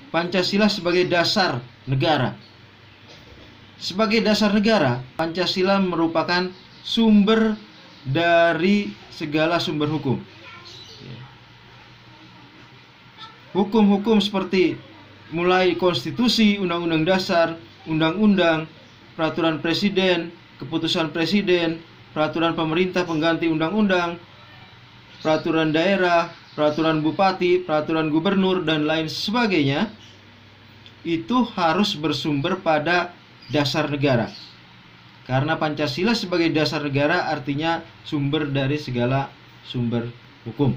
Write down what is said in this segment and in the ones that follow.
Pancasila sebagai dasar negara. Sebagai dasar negara, Pancasila merupakan sumber dari segala sumber hukum. Hukum-hukum seperti mulai konstitusi, undang-undang dasar, undang-undang, peraturan presiden, keputusan presiden, peraturan pemerintah pengganti undang-undang, peraturan daerah, peraturan bupati, peraturan gubernur, dan lain sebagainya, itu harus bersumber pada dasar negara. Karena Pancasila sebagai dasar negara artinya sumber dari segala sumber hukum.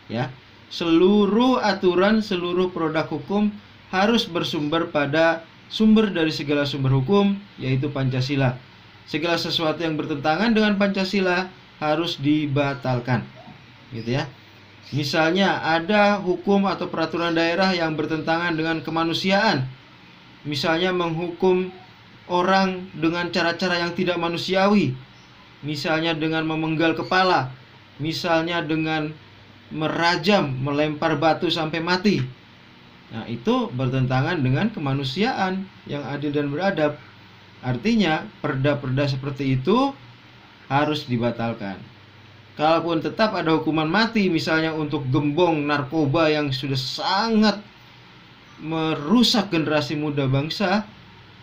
Ya, seluruh aturan, seluruh produk hukum harus bersumber pada sumber dari segala sumber hukum, yaitu Pancasila. Segala sesuatu yang bertentangan dengan Pancasila harus dibatalkan. Gitu ya. Misalnya ada hukum atau peraturan daerah yang bertentangan dengan kemanusiaan. Misalnya menghukum orang dengan cara-cara yang tidak manusiawi. Misalnya dengan memenggal kepala. Misalnya dengan merajam, melempar batu sampai mati. Nah, itu bertentangan dengan kemanusiaan yang adil dan beradab. Artinya, perda-perda seperti itu harus dibatalkan. Kalaupun tetap ada hukuman mati, misalnya untuk gembong narkoba yang sudah sangat merusak generasi muda bangsa,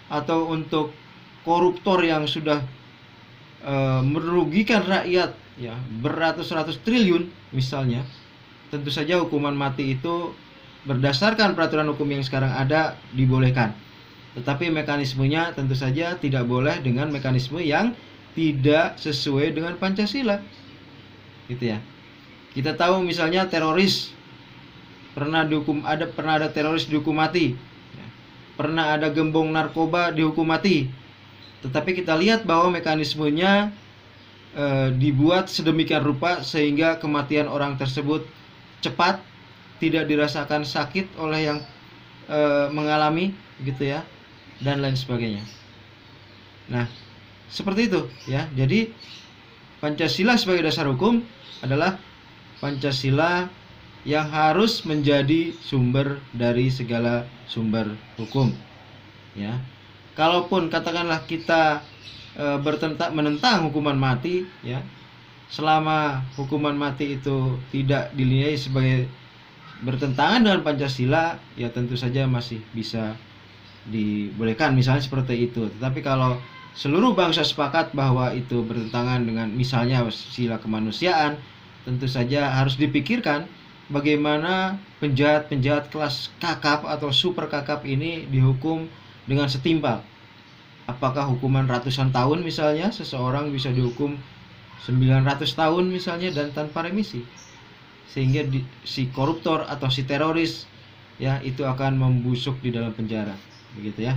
atau untuk koruptor yang sudah merugikan rakyat ya beratus-ratus triliun misalnya, tentu saja hukuman mati itu berdasarkan peraturan hukum yang sekarang ada dibolehkan. Tetapi mekanismenya tentu saja tidak boleh dengan mekanisme yang tidak sesuai dengan Pancasila. Gitu ya. Kita tahu misalnya teroris pernah ada teroris dihukum mati. Pernah ada gembong narkoba dihukum mati. Tetapi kita lihat bahwa mekanismenya dibuat sedemikian rupa sehingga kematian orang tersebut cepat, tidak dirasakan sakit oleh yang mengalami, gitu ya, dan lain sebagainya. Nah, seperti itu ya. Jadi Pancasila sebagai dasar hukum adalah Pancasila yang harus menjadi sumber dari segala sumber hukum. Ya, kalaupun katakanlah kita menentang hukuman mati, ya, selama hukuman mati itu tidak dinilai sebagai bertentangan dengan Pancasila, ya tentu saja masih bisa dibolehkan, misalnya seperti itu. Tetapi kalau seluruh bangsa sepakat bahwa itu bertentangan dengan misalnya sila kemanusiaan, tentu saja harus dipikirkan bagaimana penjahat-penjahat kelas kakap atau super kakap ini dihukum dengan setimpal. Apakah hukuman ratusan tahun misalnya, seseorang bisa dihukum 900 tahun misalnya dan tanpa remisi, sehingga si koruptor atau si teroris ya itu akan membusuk di dalam penjara, begitu ya.